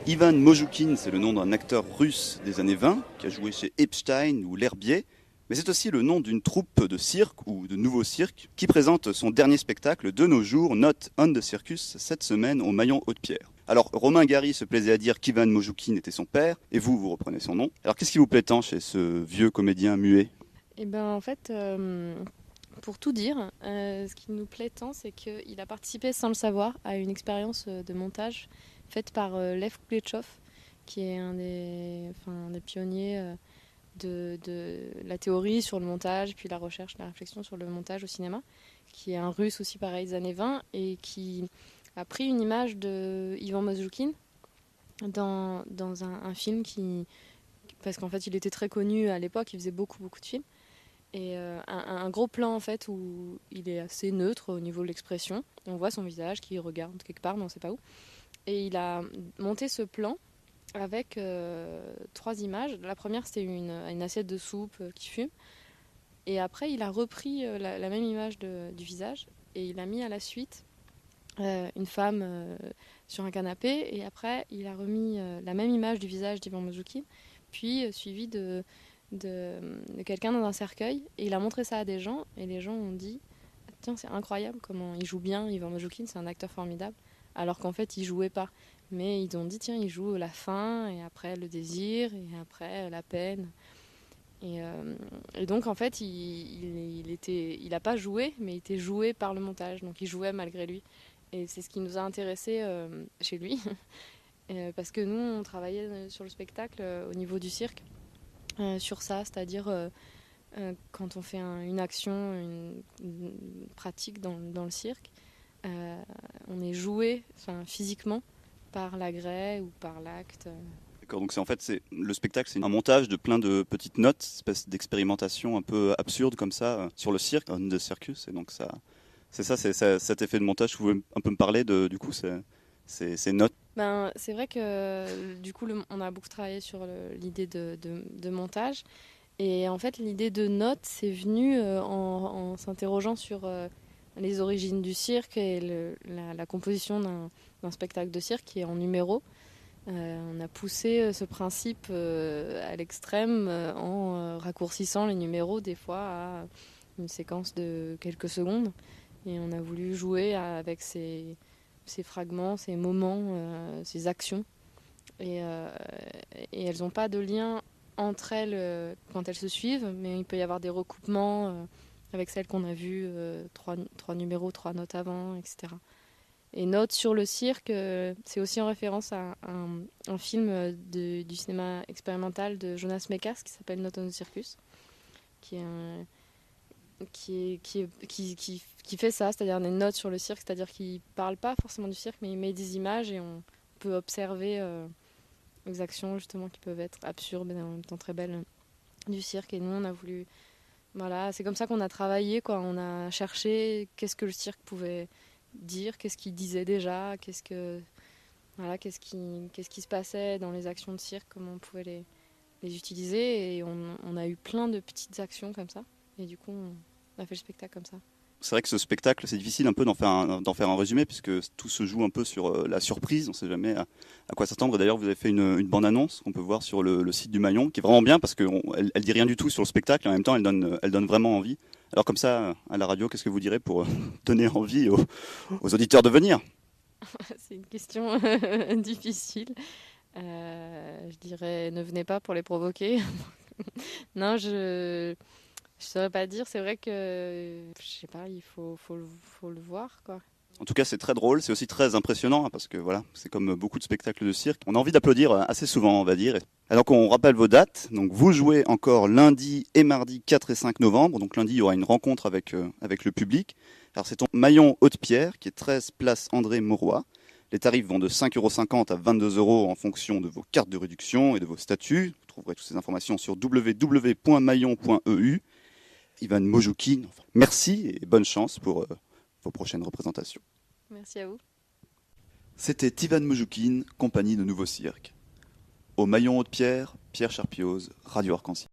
Ivan Mojoukine, c'est le nom d'un acteur russe des années 20 qui a joué chez Epstein ou L'Herbier. Mais c'est aussi le nom d'une troupe de cirque ou de nouveau cirque qui présente son dernier spectacle de nos jours, Not on the Circus, cette semaine au Maillon Haute-Pierre. Alors Romain Gary se plaisait à dire qu'Ivan Mojoukine était son père, et vous reprenez son nom. Alors qu'est-ce qui vous plaît tant chez ce vieux comédien muet ? Eh ben en fait, pour tout dire, ce qui nous plaît tant, c'est qu'il a participé sans le savoir à une expérience de montage faite par Lev Kuleshov, qui est un des pionniers de la théorie sur le montage, puis la recherche, la réflexion sur le montage au cinéma, qui est un russe aussi pareil des années 20, et qui a pris une image de Ivan Mojoukine dans un film parce qu'en fait il était très connu à l'époque, il faisait beaucoup de films. Et un gros plan en fait où il est assez neutre au niveau de l'expression. On voit son visage qui regarde quelque part, mais on ne sait pas où. Et il a monté ce plan avec 3 images. La première, c'était une assiette de soupe qui fume. Et après, il a repris la même image du visage et il a mis à la suite une femme sur un canapé. Et après, il a remis la même image du visage d'Ivan Mojoukine, puis suivi de quelqu'un dans un cercueil, et il a montré ça à des gens et les gens ont dit tiens, c'est incroyable comment il joue bien Ivan Mojoukine, c'est un acteur formidable, alors qu'en fait il jouait pas, mais ils ont dit tiens, il joue la faim et après le désir et après la peine, et donc en fait il a pas joué, mais il était joué par le montage, donc il jouait malgré lui, et c'est ce qui nous a intéressé chez lui. Parce que nous on travaillait sur le spectacle au niveau du cirque, sur ça, c'est-à-dire quand on fait une action, une pratique dans le cirque, on est joué physiquement par la grès ou par l'acte. D'accord, donc le spectacle, c'est un montage de plein de petites notes, espèce d'expérimentation un peu absurde comme ça sur le cirque, on the circus, et donc cet effet de montage. Vous pouvez un peu me parler de du coup ces notes. C'est vrai que du coup on a beaucoup travaillé sur l'idée de montage, et en fait l'idée de notes c'est venu en s'interrogeant sur les origines du cirque et la composition d'un spectacle de cirque qui est en numéros. On a poussé ce principe à l'extrême en raccourcissant les numéros des fois à une séquence de quelques secondes, et on a voulu jouer avec ces fragments, ces moments, ces actions. Et elles n'ont pas de lien entre elles quand elles se suivent, mais il peut y avoir des recoupements avec celles qu'on a vues, trois numéros, 3 notes avant, etc. Et Notes sur le cirque, c'est aussi en référence à un film du cinéma expérimental de Jonas Mekas qui s'appelle Not on the Circus, qui est qui fait ça, c'est-à-dire des notes sur le cirque, c'est-à-dire qu'il ne parle pas forcément du cirque, mais il met des images et on peut observer les actions justement qui peuvent être absurdes mais en même temps très belles du cirque. Et nous, on a voulu... Voilà, c'est comme ça qu'on a travaillé, quoi. On a cherché qu'est-ce que le cirque pouvait dire, qu'est-ce qu'il disait déjà, qu'est-ce qui se passait dans les actions de cirque, comment on pouvait les utiliser. Et on a eu plein de petites actions comme ça. Et du coup, on a fait le spectacle comme ça. C'est vrai que ce spectacle, c'est difficile un peu d'en faire un résumé, puisque tout se joue un peu sur la surprise, on ne sait jamais à quoi s'attendre. Et d'ailleurs, vous avez fait une bande-annonce qu'on peut voir sur le site du Maillon, qui est vraiment bien, parce qu'elle dit rien du tout sur le spectacle, et en même temps, elle donne vraiment envie. Alors comme ça, à la radio, qu'est-ce que vous direz pour donner envie aux auditeurs de venir ? C'est une question difficile. Je dirais ne venez pas pour les provoquer. Non, je saurais pas dire. C'est vrai que je sais pas, il faut le voir, quoi. En tout cas, c'est très drôle, c'est aussi très impressionnant, hein, parce que voilà, c'est comme beaucoup de spectacles de cirque. On a envie d'applaudir assez souvent, on va dire. Alors qu'on rappelle vos dates, donc vous jouez encore lundi et mardi 4 et 5 novembre. Donc lundi, il y aura une rencontre avec le public. Alors c'est au Maillon Haute-Pierre, qui est 13 place André Mauroy. Les tarifs vont de 5,50 € à 22 € en fonction de vos cartes de réduction et de vos statuts. Vous trouverez toutes ces informations sur www.maillon.eu. Ivan Mojoukine, merci et bonne chance pour vos prochaines représentations. Merci à vous. C'était Ivan Mojoukine, compagnie de Nouveau Cirque. Au Maillon Haute-Pierre, Pierre Charpioz, Radio Arc-en-Ciel.